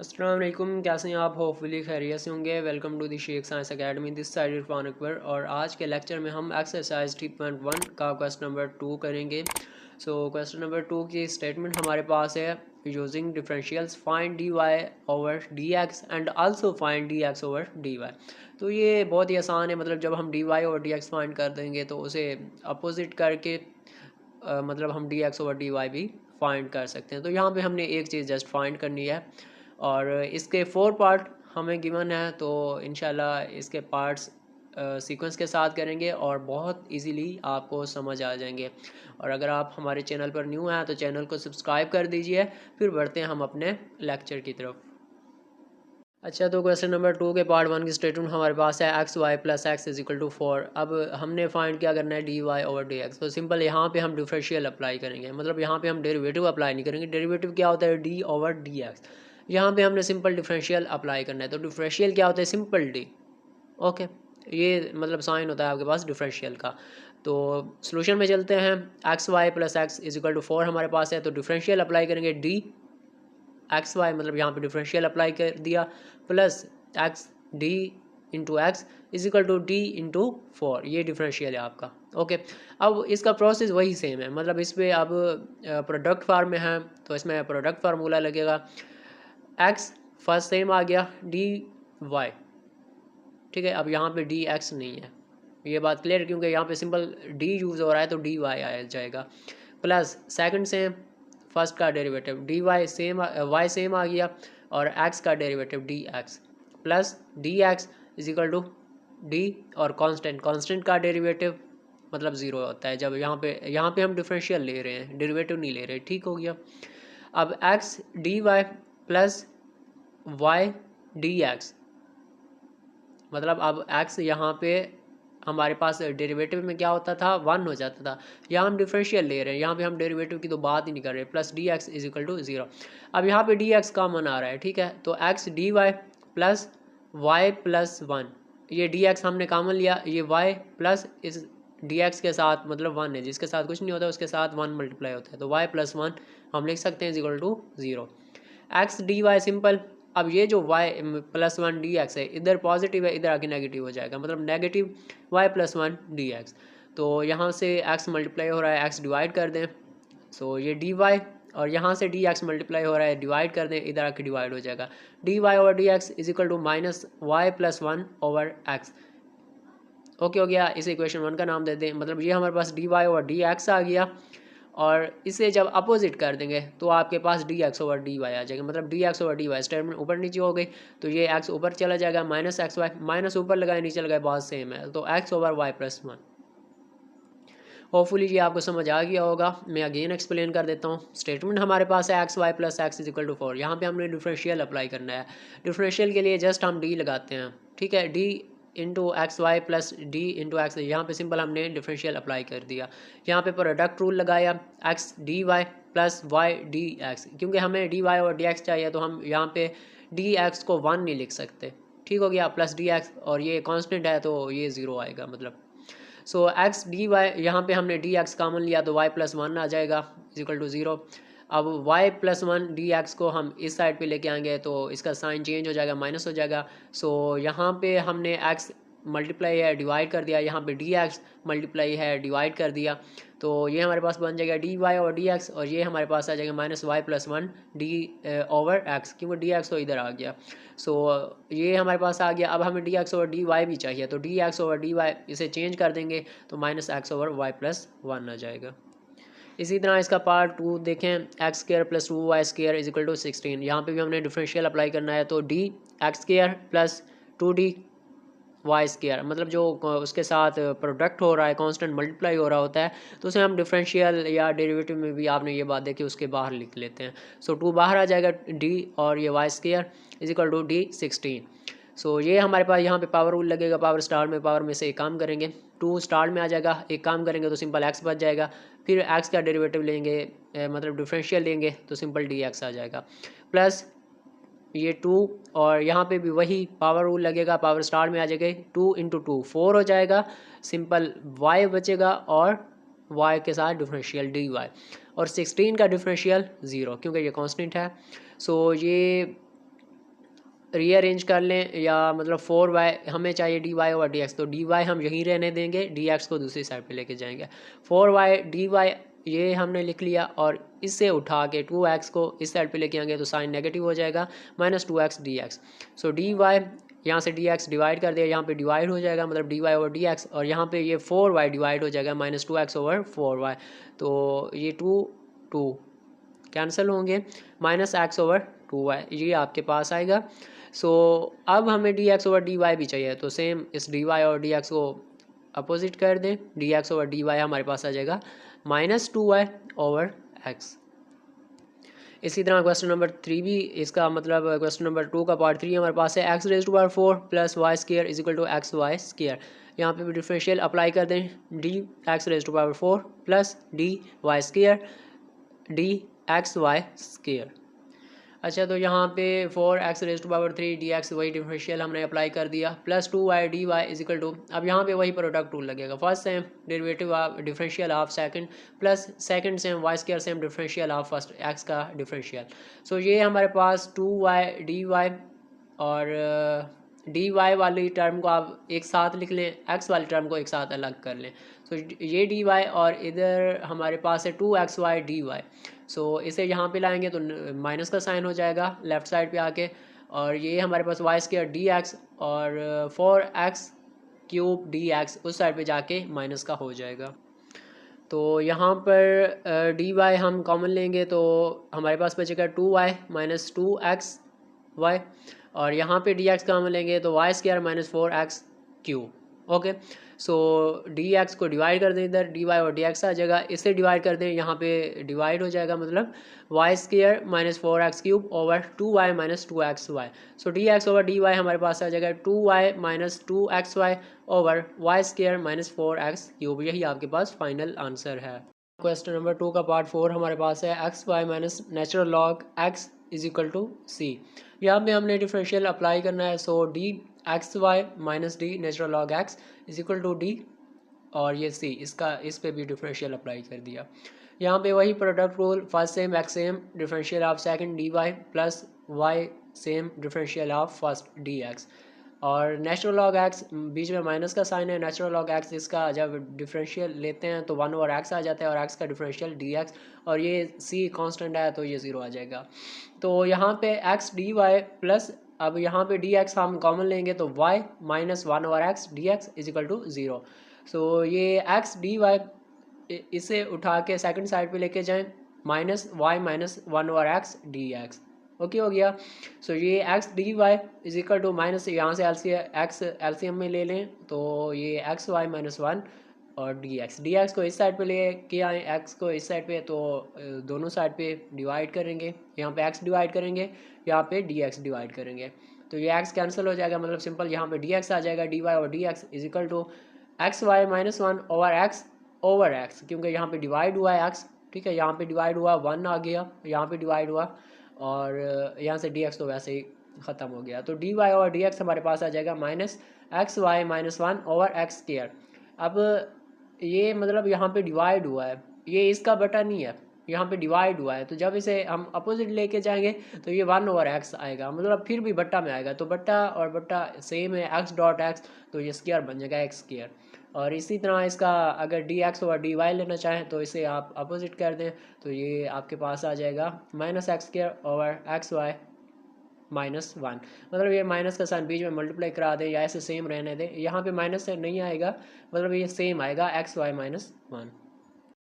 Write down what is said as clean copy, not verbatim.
अस्सलाम वालेकुम, कैसे हैं आप? होपफुली खैरियत से होंगे। Welcome to the Sheikh science academy, this side Irfan Akbar. और आज के लेक्चर में हम एक्सरसाइज 3.1 का क्वेश्चन नंबर 2 करेंगे। क्वेश्चन नंबर 2 की स्टेटमेंट हमारे पास है, using differentials find d Y over D x and also find d x over D y. तो ये बहुत ही आसान है, मतलब जब हम डी वाई और डी एक्स फाइंड कर देंगे तो उसे अपोजिट करके मतलब हम d x over D y भी फाइंड कर सकते हैं। तो यहाँ पे हमने एक चीज़ जस्ट फाइंड करनी है और इसके 4 पार्ट हमें गिवन है, तो इंशाल्लाह इसके पार्ट्स सीक्वेंस के साथ करेंगे और बहुत इजीली आपको समझ आ जाएंगे। और अगर आप हमारे चैनल पर न्यू हैं तो चैनल को सब्सक्राइब कर दीजिए। फिर बढ़ते हैं हम अपने लेक्चर की तरफ। अच्छा, तो क्वेश्चन नंबर 2 के पार्ट 1 की स्टेटमेंट हमारे पास है x y plus x is equal to 4। अब हमने फाइंड क्या करना है, d Y over D x. तो सिंपल यहाँ पे हम डिफरेंशियल अप्लाई करेंगे, मतलब यहाँ पे हम डेरिवेटिव अप्लाई नहीं करेंगे। डेरिवेटिव क्या होता है, डी ओवर डी एक्स। यहाँ पे हमने सिंपल डिफरेंशियल अप्लाई करना है। तो डिफरेंशियल क्या होता है, सिंपल डी। ओके, ये मतलब साइन होता है आपके पास डिफरेंशियल का। तो सोल्यूशन में चलते हैं। X y plus x is equal to 4 हमारे पास है, तो डिफरेंशियल अप्लाई करेंगे डी एक्स वाई, मतलब यहाँ पे डिफरेंशियल अप्लाई कर दिया, plus x d into x is equal to d into 4। ये डिफरेंशियल है आपका। ओके, अब इसका प्रोसेस वही सेम है, मतलब इस पर अब प्रोडक्ट फार्म में है तो इसमें प्रोडक्ट फार्मूला लगेगा। एक्स फर्स्ट सेम आ गया, डी वाई, ठीक है। अब यहाँ पे डी एक्स नहीं है, ये बात क्लियर, क्योंकि यहाँ पे सिंपल डी यूज़ हो रहा है तो डी वाई आ जाएगा। प्लस सेकंड सेम, फर्स्ट का derivative D Y same, Y same आ गया, और एक्स का derivative D X, plus D x is equal to D और कांस्टेंट, कांस्टेंट का डेरिवेटिव मतलब ज़ीरो होता है जब यहाँ पे हम डिफरेंशियल ले रहे हैं, डेरिवेटिव नहीं ले रहे। ठीक हो गया। अब x d y plus y d x, मतलब अब एक्स यहाँ पे हमारे पास डेरिवेटिव में क्या होता था, 1 हो जाता था। यहाँ हम डिफरेंशियल ले रहे हैं, यहाँ पे हम डेरिवेटिव की तो बात ही नहीं कर रहे। Plus D x is equal to 0। अब यहाँ पे डी एक्स कॉमन आ रहा है, ठीक है। तो x d y plus y plus 1, ये डी एक्स हमने कॉमन लिया, ये वाई प्लस इस डी एक्स के साथ मतलब 1 है, जिसके साथ कुछ नहीं होता उसके साथ 1 मल्टीप्लाई होता है, तो वाई प्लस 1 हम लिख सकते हैं is equal to 0। X d y simple. अब ये जो y प्लस 1 डी एक्स है, इधर पॉजिटिव है, इधर आके नेगेटिव हो जाएगा, मतलब negative y plus 1 D x. तो यहाँ से x मल्टीप्लाई हो रहा है, x डिवाइड कर दें, सो ये डी वाई, और यहाँ से डी एक्स मल्टीप्लाई हो रहा है, डिवाइड कर दें, इधर आके डिवाइड हो जाएगा। D Y over D x is equal to minus y plus 1 over x. Okay हो गया, इसे इक्वेशन 1 का नाम दे दें। मतलब ये हमारे पास D Y over D X आ गया, और इसे जब अपोजिट कर देंगे तो आपके पास D x over D Y आ जाएगा, मतलब D x over D Y. Statement ऊपर नीचे हो गई, तो ये एक्स ऊपर चला जाएगा, माइनस एक्स वाई, माइनस ऊपर लगाए नीचे लगाए बात सेम है, तो x over y plus 1। Hopefully ये आपको समझ आ गया होगा। मैं अगेन एक्सप्लेन कर देता हूँ। स्टेटमेंट हमारे पास है x y plus x is equal to 4। यहाँ पे हमने डिफरेंशियल अप्लाई करना है। डिफरेंशियल के लिए जस्ट हम डी लगाते हैं, ठीक है। D into x y plus d into x, यहाँ पे सिंपल हमने डिफरेंशियल अप्लाई कर दिया। यहाँ पे प्रोडक्ट रूल लगाया, x d y plus y d x, क्योंकि हमें डी वाई और डी एक्स चाहिए तो हम यहाँ पे डी एक्स को 1 नहीं लिख सकते। ठीक हो गया, प्लस डी एक्स, और ये कांस्टेंट है तो ये 0 आएगा, मतलब सो एक्स डी वाई, यहाँ पे हमने डी एक्स कॉमन लिया तो वाई प्लस 1 आ जाएगा इक्वल टू 0। अब वाई प्लस 1 डी एक्स को हम इस साइड पे लेके आएंगे तो इसका साइन चेंज हो जाएगा, माइनस हो जाएगा। सो यहाँ पे हमने एक्स मल्टीप्लाई है डिवाइड कर दिया, यहाँ पे डी एक्स मल्टीप्लाई है डिवाइड कर दिया, तो ये हमारे पास बन जाएगा डी वाई और डी एक्स, और ये हमारे पास आ जाएगा minus y plus 1 d over x, क्योंकि डी एक्स तो इधर आ गया। सो ये हमारे पास आ गया। अब हमें d x over D y भी चाहिए, तो d x over D y इसे चेंज कर देंगे तो minus x over y plus 1 आ जाएगा। इसी तरह इसका पार्ट 2 देखें, x square plus 2 y square is equal to 16। यहाँ पे भी हमने डिफरेंशियल अप्लाई करना है, तो d x square plus 2d y square, मतलब जो उसके साथ प्रोडक्ट हो रहा है, कांस्टेंट मल्टीप्लाई हो रहा होता है, तो उसे हम डिफरेंशियल या डेरिवेटिव में भी आपने ये बात देखी, उसके बाहर लिख लेते हैं। सो 2 बाहर आ जाएगा डी, और ये y square is equal to d 16। So ये हमारे पास यहाँ पे पावर रूल लगेगा, पावर स्टार में, पावर में से एक काम करेंगे, 2 स्टार में आ जाएगा, एक काम करेंगे तो सिंपल एक्स बच जाएगा। फिर एक्स का डेरिवेटिव लेंगे, मतलब डिफरेंशियल लेंगे तो सिंपल डी एक्स आ जाएगा, प्लस ये 2, और यहाँ पे भी वही पावर रूल लगेगा, पावर स्टार में आ जाएगा, 2 इंटू 2 4 हो जाएगा, सिंपल y बचेगा, और y के साथ डिफरेंशियल dy, और 16 का डिफरेंशियल 0, क्योंकि ये कांस्टेंट है। सो ये रीअरेंज कर लें, या मतलब 4y हमें चाहिए dy ओवर dx, तो dy हम यहीं रहने देंगे, dx को दूसरी साइड पे लेके जाएंगे। 4y dy ये हमने लिख लिया, और इससे उठा के 2x को इस साइड पे लेके आएंगे तो साइन नेगेटिव हो जाएगा, -2x dx। सो dy यहाँ से dx डिवाइड कर दिया, यहाँ पे डिवाइड हो जाएगा, मतलब dy ओवर dx, और यहाँ पे ये 4y डिवाइड हो जाएगा -2x ओवर 4y। तो ये 2 कैंसिल होंगे, -x ओवर 2y ये आपके पास आएगा। सो अब हमें dx ओवर dy भी चाहिए, तो सेम इस dy और dx को अपोजिट कर दें, dx ओवर dy हमारे पास आ जाएगा -2y ओवर x। इसी तरह क्वेश्चन नंबर 3 भी, इसका मतलब क्वेश्चन नंबर 2 का पार्ट 3 हमारे पास है x⁴ plus y square equal to xy square. यहाँ पे भी डिफरेंशियल अप्लाई कर दें, dx⁴ plus dy square dxy square. अच्छा, तो यहाँ पे 4x⁴ dx वही डिफरेंशियल हमने अप्लाई कर दिया, plus 2y dy is equal to, अब यहाँ पे वही प्रोडक्ट रूल लगेगा, first sem derivative of differential of second, plus second same y square same differential of first x का डिफरेंशियल। सो ये हमारे पास 2y dy, और dy वाली टर्म को आप एक साथ लिख लें, x वाली टर्म को एक साथ अलग कर लें। सो ये dy, और इधर हमारे पास है 2xy dy। सो इसे यहाँ पे लाएंगे तो माइनस का साइन हो जाएगा लेफ़्ट साइड पे आके, और ये हमारे पास वाई स्क्वायर dx और 4x³ dx उस साइड पे जाके माइनस का हो जाएगा। तो यहाँ पर dy हम कॉमन लेंगे तो हमारे पास बचेगा 2y - 2xy, और यहाँ पे dx कॉमन लेंगे तो y स्क्वायर -4x³। ओके, सो dx को डिवाइड कर दें, इधर dy और dx आ जाएगा, इससे डिवाइड कर दें, यहाँ पे डिवाइड हो जाएगा, मतलब y square -4x³ over 2y - 2xy। सो dx ओवर dy हमारे पास आ जाएगा 2y - 2xy over y square -4x³। यही आपके पास फाइनल आंसर है। क्वेश्चन नंबर 2 का पार्ट 4 हमारे पास है xy minus natural log x is equal to C. यहाँ पे हमने डिफरेंशियल अप्लाई करना है, so dxy minus D natural log x is equal to D, और ये सी, इस पे भी डिफरेंशियल अप्लाई कर दिया। यहाँ पे वही product rule, first sem x same differential of second dy plus y same differential of first dx, और नेचुरल लॉग x बीच में माइनस का साइन है, नेचुरल लॉग x इसका जब डिफरेंशियल लेते हैं तो 1 ओवर x आ जाता है, और x का डिफरेंशियल dx, और ये c कांस्टेंट है तो ये 0 आ जाएगा। तो यहाँ पे x dy प्लस, अब यहाँ पे dx हम कॉमन लेंगे तो y - 1 over x dx is equal to 0। So ये x dy इसे उठा के सेकंड साइड पे लेके जाएं, -y - 1 over x dx। Okay हो गया। सो ये x dy is equal to minus, यहाँ से एलसीएम में ले लें तो ये xy - 1 और dx को इस साइड पे ले के आए, x को इस साइड पे, तो दोनों साइड पे डिवाइड करेंगे, यहाँ पे x डिवाइड करेंगे, यहाँ पे dx डिवाइड करेंगे, तो ये x कैंसिल हो जाएगा, मतलब सिंपल यहाँ पे dx आ जाएगा, dy और dx is equal to xy - 1 over x, क्योंकि यहाँ पे डिवाइड हुआ है x, ठीक है, यहाँ पे डिवाइड हुआ 1 आ गया, यहाँ पे डिवाइड हुआ, और यहाँ से dx तो वैसे ही ख़त्म हो गया, तो dy और dx हमारे पास आ जाएगा -xy - 1 ओवर x स्क्वायर। अब ये मतलब यहाँ पे डिवाइड हुआ है, ये इसका बटा नहीं है, यहाँ पे डिवाइड हुआ है, तो जब इसे हम अपोजिट लेके जाएंगे तो ये 1 ओवर x आएगा, मतलब फिर भी बट्टा में आएगा, तो बट्टा और बट्टा सेम है, x डॉट x, तो ये स्क्वायर बन जाएगा x स्क्वायर। और इसी तरह इसका अगर dx ओवर dy लेना चाहें तो इसे आप अपोजिट कर दें, तो ये आपके पास आ जाएगा -x² ओवर xy -1, मतलब ये माइनस का साइन बीच में मल्टीप्लाई करा दें या ऐसे सेम रहने दें, यहाँ पे माइनस से नहीं आएगा, मतलब ये सेम आएगा xy - 1।